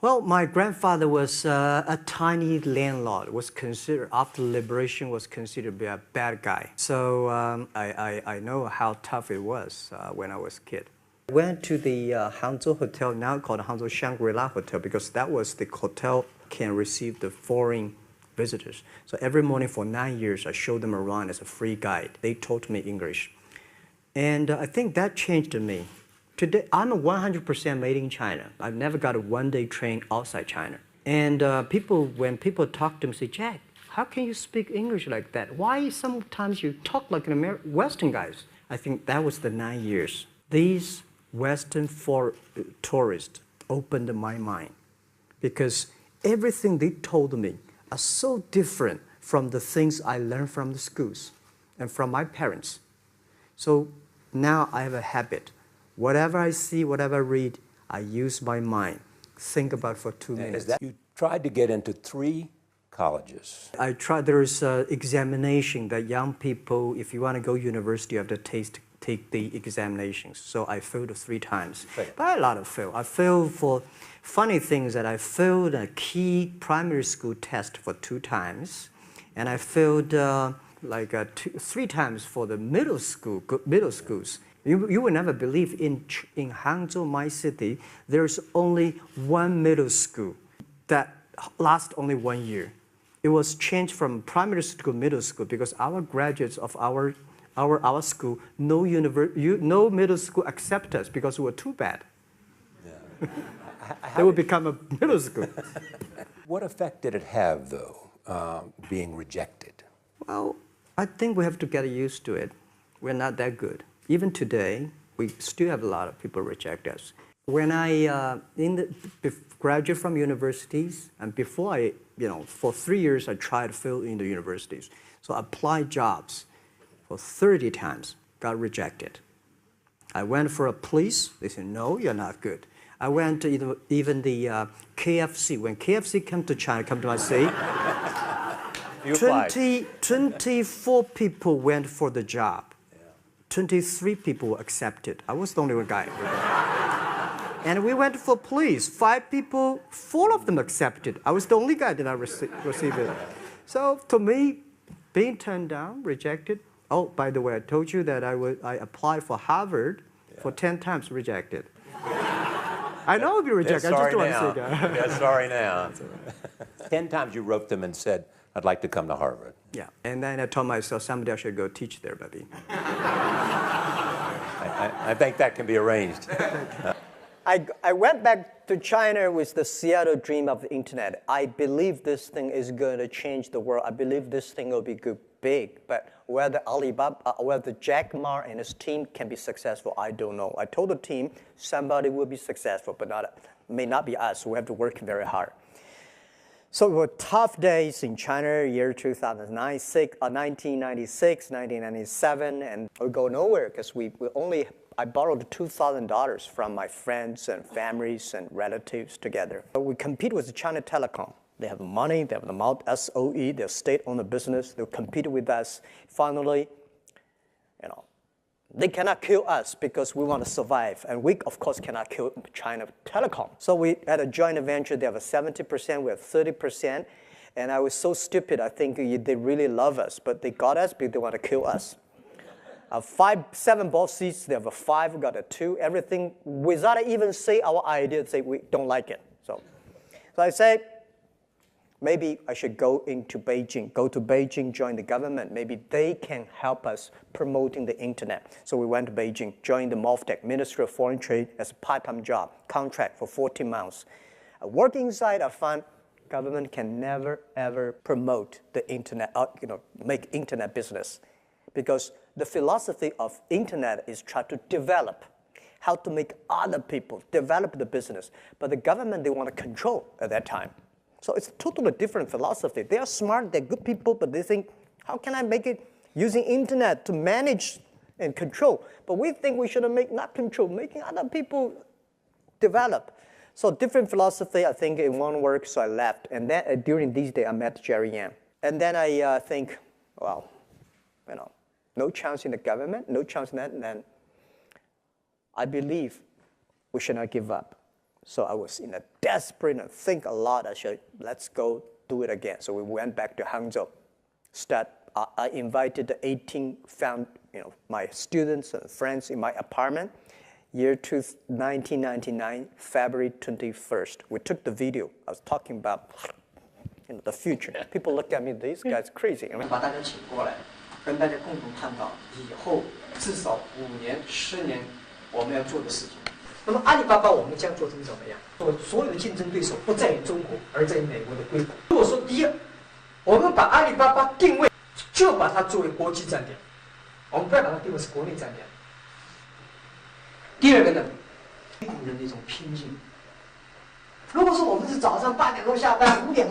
Well, my grandfather was a tiny landlord. Was considered after liberation was considered to be a bad guy. So I know how tough it was when I was a kid. I went to the Hangzhou Hotel, now called Hangzhou Shangri-La Hotel, because that was the hotel can receive the foreign visitors. So every morning for 9 years, I showed them around as a free guide. They taught me English. And I think that changed me. Today, I'm 100% made in China. I've never got a one-day train outside China. And when people talk to me, say, Jack, how can you speak English like that? Why sometimes you talk like an Western guys? I think that was the 9 years. These Western tourists opened my mind because everything they told me are so different from the things I learned from the schools and from my parents. So now I have a habit. Whatever I see, whatever I read, I use my mind. Think about for 2 minutes. You tried to get into 3 colleges. I tried. There is an examination that young people, if you want to go to university, you have to take the examinations. So I failed 3 times. Right. But a lot of fail. I failed for funny things that I failed a key primary school test for 2 times. And I failed 3 times for the middle schools. You will never believe in Hangzhou, my city, there's only 1 middle school that lasts only 1 year. It was changed from primary school to middle school because our graduates of our school, no middle school accept us because we were too bad. Yeah. They would become a middle school. What effect did it have, though, being rejected? Well, I think we have to get used to it. We're not that good. Even today, we still have a lot of people reject us. When I graduated from universities, and before for 3 years, I tried to fill in the universities. So I applied jobs for 30 times, got rejected. I went for a police, they said, no, you're not good. I went to even the KFC. When KFC came to China, come to my city, 24 people went for the job. 23 people were accepted. I was the only one guy. And we went for police. 5 people, 4 of them accepted. I was the only guy that I received it. So to me, being turned down, rejected. Oh, by the way, I told you that I applied for Harvard for 10 times, rejected. I know I'll be rejected. I just don't want to say that. Yeah, sorry now. 10 times you wrote them and said, I'd like to come to Harvard. Yeah, and then I told myself someday I should go teach there, baby. I think that can be arranged. I went back to China with the Seattle dream of the internet. I believe this thing is going to change the world. I believe this thing will be big. But whether whether Jack Ma and his team can be successful, I don't know. I told the team somebody will be successful, but may not be us. We have to work very hard. So it were tough days in China, year 1996, 1997, and we go nowhere because I borrowed $2,000 from my friends and families and relatives together. But we compete with China Telecom. They have money, they have the SOE, they're state-owned business, they compete with us. Finally, they cannot kill us because we want to survive. And we, of course, cannot kill China Telecom. So we had a joint venture. They have a 70%, we have 30%. And I was so stupid. I think they really love us. But they got us because they want to kill us. 7 boss seats, they have a 5, we got a 2. Everything, without even say our idea, say we don't like it. So I said, maybe I should go to Beijing, join the government. Maybe they can help us promoting the internet. So we went to Beijing, joined the MOFTEC, Ministry of Foreign Trade, as a part-time job, contract for 14 months. Working inside, I found government can never, ever promote the internet, make internet business. Because the philosophy of internet is try to develop, how to make other people develop the business. But the government, they want to control at that time. So it's a totally different philosophy. They are smart, they're good people, but they think, how can I make it using internet to manage and control? But we think we should not control, making other people develop. So different philosophy, I think it won't work, so I left. And then during these days, I met Jerry Yang. And then I think, well, no chance in the government, no chance in that, and then I believe we should not give up. So I was in a desperate and think a lot. I said, let's go do it again. So we went back to Hangzhou. I invited the 18 my students and friends in my apartment. Year 1999, February 21st. We took the video. I was talking about the future. People look at me, these guys crazy. 把大家请过来，跟大家共同探讨以后至少5年、10年我们要做的事情。那么阿里巴巴我们将做成怎么样？所有的竞争对手不在于中国，而在于美国的硅谷。如果说第一，我们把阿里巴巴定位，就把它作为国际站点，我们不要把它定位是国内站点。第二个呢，硅谷人的一种拼劲。如果说我们是早上8点钟下班，5点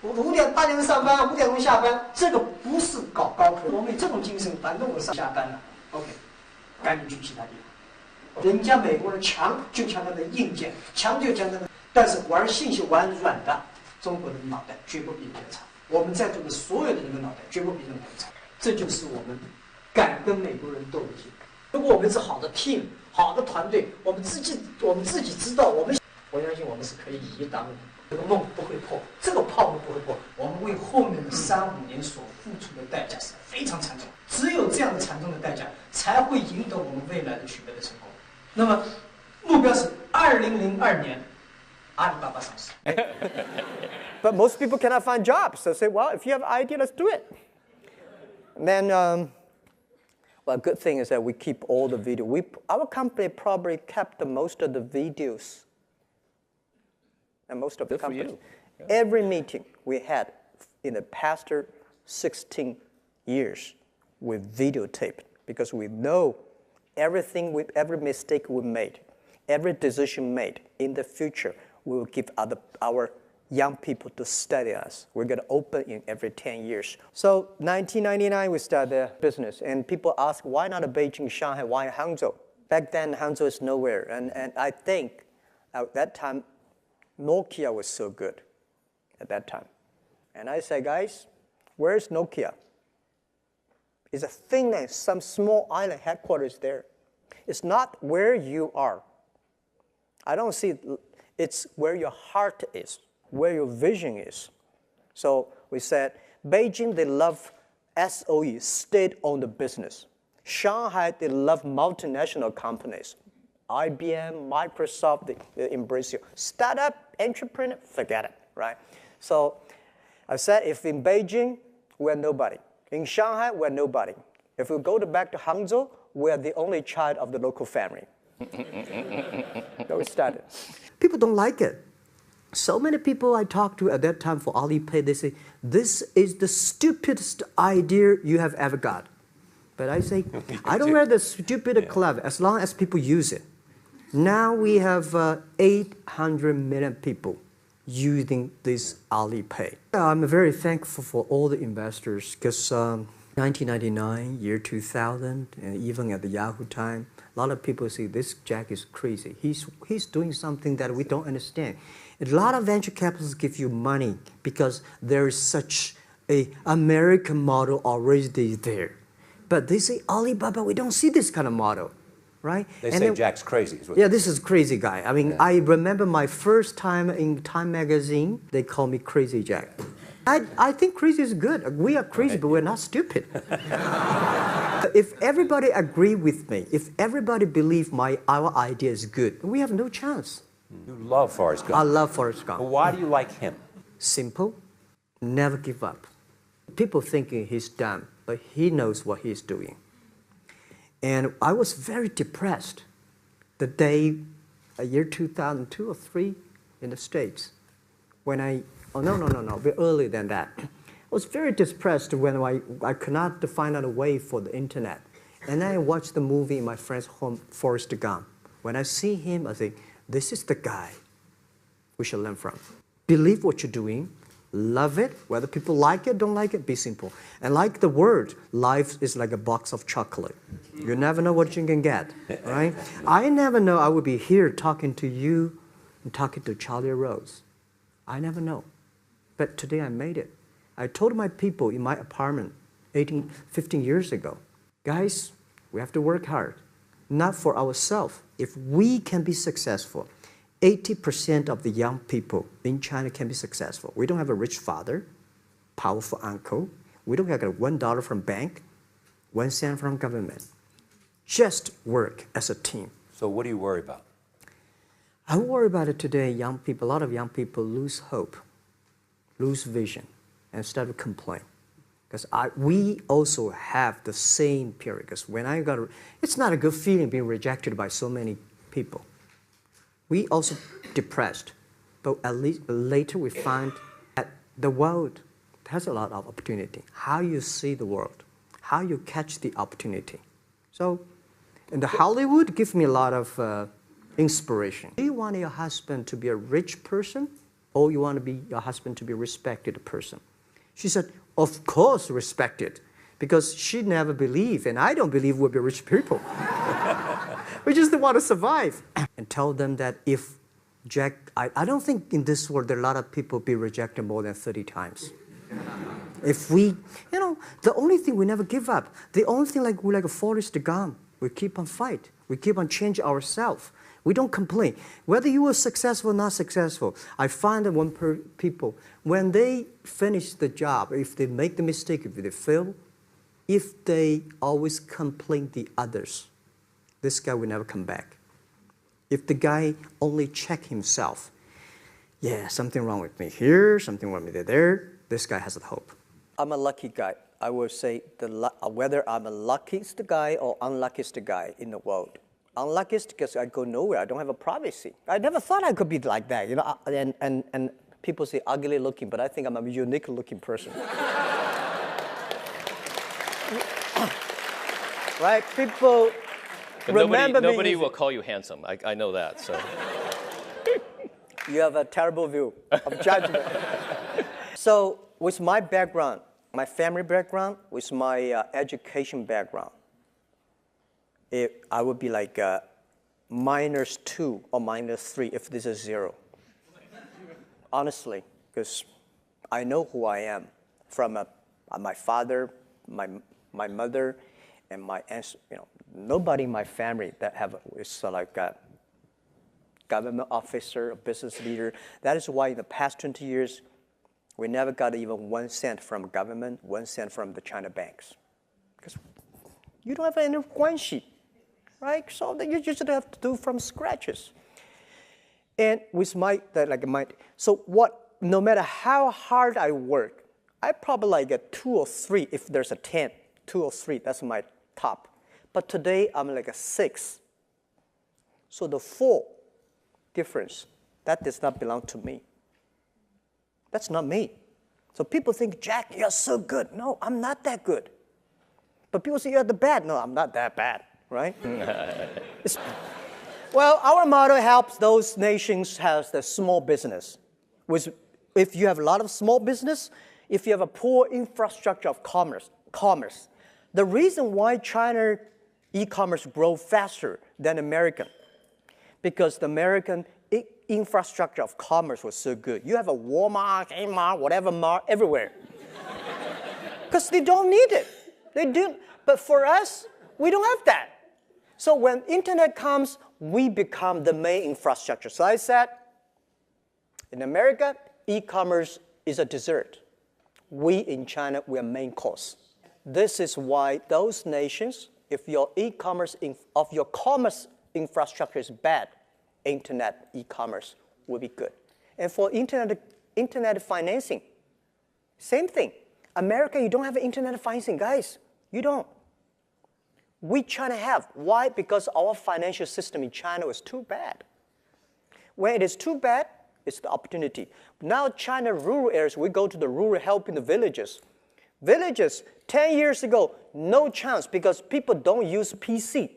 8点钟上班，5点钟下班，这个不是搞高科。我们有这种精神，反正我上下班了 ，OK， 赶紧去其他地方。人家美国人强就强他的硬件，强就强他的，但是玩信息玩软的，中国人的脑袋绝不比人家差。我们在座的所有的人的脑袋绝不比任何人差，这就是我们敢跟美国人斗的劲。如果我们是好的 team， 好的团队，我们自己知道，我相信我们是可以以一当五，这个梦不会破，这个泡沫不会破。我们为后面的3、5年所付出的代价是非常惨重，只有这样的惨重的代价，才会赢得我们未来的取得的成功。那么，目标是2002年，阿里巴巴上市。But most people cannot find jobs. So say, well, if you have an idea, let's do it. And then, well, good thing is that we keep all the video. Our company probably kept the most of the videos. And most of the companies. Yeah. Every meeting we had in the past 16 years, we videotaped because we know everything, every mistake we made, every decision made in the future, we will give our young people to study us. We're going to open in every 10 years. So 1999, we started the business. And people ask, why not Beijing, Shanghai, why Hangzhou? Back then, Hangzhou is nowhere. And I think at that time, Nokia was so good at that time. And I say, guys, where's Nokia? It's a thing that some small island headquarters there. It's not where you are. I don't see it. It's where your heart is, where your vision is. So we said, Beijing, they love SOE, state-owned business. Shanghai, they love multinational companies. IBM, Microsoft, they embrace you. Startup, entrepreneur, forget it, right? So I said, if in Beijing, we're nobody. In Shanghai, we're nobody. If we go back to Hangzhou, we're the only child of the local family. So we started. People don't like it. So many people I talked to at that time for Alipay, they say, this is the stupidest idea you have ever got. But I say, I don't wear the stupid clever as long as people use it. Now we have 800 million people using this Alipay. I'm very thankful for all the investors because 1999, year 2000, and even at the Yahoo time, a lot of people say this Jack is crazy. He's doing something that we don't understand. A lot of venture capitalists give you money because there is such an American model already there. But they say, Alibaba, we don't see this kind of model, right? They say Jack's crazy. Yeah, this is crazy guy. I mean, I remember my first time in Time magazine, they call me Crazy Jack. I think crazy is good. We are crazy, but we're not stupid. If everybody agree with me, if everybody believe our idea is good, we have no chance. You love Forrest Gump. I love Forrest Gump. Well, why do you like him? Simple, never give up. People thinking he's dumb, but he knows what he's doing. And I was very depressed the day, year 2002 or 3 in the States, when a bit earlier than that. I was very depressed when I could not find out a way for the internet. And I watched the movie in my friend's home, Forrest Gump. When I see him, I think, this is the guy we should learn from. Believe what you're doing, love it, whether people like it, don't like it, be simple. And like the word, life is like a box of chocolate. You never know what you can get, right? I never know I would be here talking to you and talking to Charlie Rose. I never know. But today I made it. I told my people in my apartment 15 years ago, guys, we have to work hard, not for ourselves. If we can be successful, 80% of the young people in China can be successful. We don't have a rich father, powerful uncle. We don't have $1 from bank, 1 cent from government. Just work as a team. So what do you worry about? I worry about it today. Young people, a lot of young people lose hope, lose vision, and start to complain. Because we also have the same period. Because when it's not a good feeling being rejected by so many people. We also depressed, but at least later we find that the world has a lot of opportunity. How you see the world, how you catch the opportunity. So, in the Hollywood gives me a lot of inspiration. Do you want your husband to be a rich person, or you want your husband to be a respected person? She said, of course respected, because she never believed, and I don't believe we'll be rich people. We just want to survive. And tell them that if Jack, I don't think in this world there are a lot of people be rejected more than 30 times. If we, the only thing we never give up, the only thing we're like a Forrest Gump, we keep on fight. We keep on changing ourselves. We don't complain. Whether you were successful or not successful, I find that people, when they finish the job, if they make the mistake, if they fail, if they always complain the others, this guy will never come back. If the guy only check himself, yeah, something wrong with me here, something wrong with me there, this guy has a hope. I'm a lucky guy. I would say whether I'm the luckiest guy or unluckiest guy in the world. Unluckiest because I go nowhere. I don't have a privacy. I never thought I could be like that, and people say ugly looking, but I think I'm a unique looking person. Right? People remember me. Nobody will call you handsome. I know that. So you have a terrible view of judgment. So with my background, my family background, with my education background, I would be like -2 or -3 if this is 0. Honestly, because I know who I am from my father, my mother, and my aunts. Nobody in my family that is like a government officer, a business leader. That is why in the past 20 years, we never got even 1 cent from government, 1 cent from the China banks. Because you don't have any guanxi, right? So you just have to do from scratches. And with no matter how hard I work, I probably like a 2 or 3 if there's a 10, 2 or 3, that's my top. But today I'm like a 6. So the 4 difference, that does not belong to me. That's not me. So people think, Jack, you're so good. No, I'm not that good. But people say you're the bad. No, I'm not that bad, right? Well, our model helps those nations have the small business. If you have a lot of small business, if you have a poor infrastructure of commerce. The reason why China e-commerce grow faster than American, because the American infrastructure of commerce was so good. You have a Walmart, Kmart, whatever mart everywhere. Because they don't need it. They do. But for us, we don't have that. So when internet comes, we become the main infrastructure. So I said, in America, e-commerce is a dessert. We in China, we are main course. This is why those nations, if your commerce infrastructure is bad, internet e-commerce will be good. And for internet financing, same thing. America, you don't have internet financing, guys. You don't. We China have. Why? Because our financial system in China is too bad. When it is too bad, it's the opportunity. Now China rural areas, we go to the rural helping the villages. Villages, 10 years ago, no chance because people don't use PC.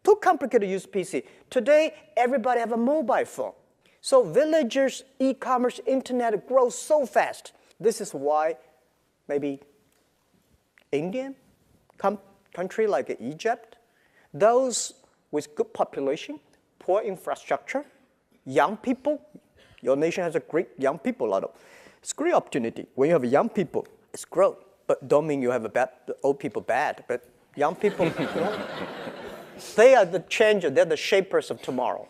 Too complicated to use PC. Today, everybody have a mobile phone. So villagers, e-commerce, internet grows so fast. This is why maybe Indian country like Egypt, those with good population, poor infrastructure, young people, your nation has a great young people, it's a great opportunity. When you have young people, it's growth. But don't mean you have the old people bad, but young people, they are the changer, they're the shapers of tomorrow.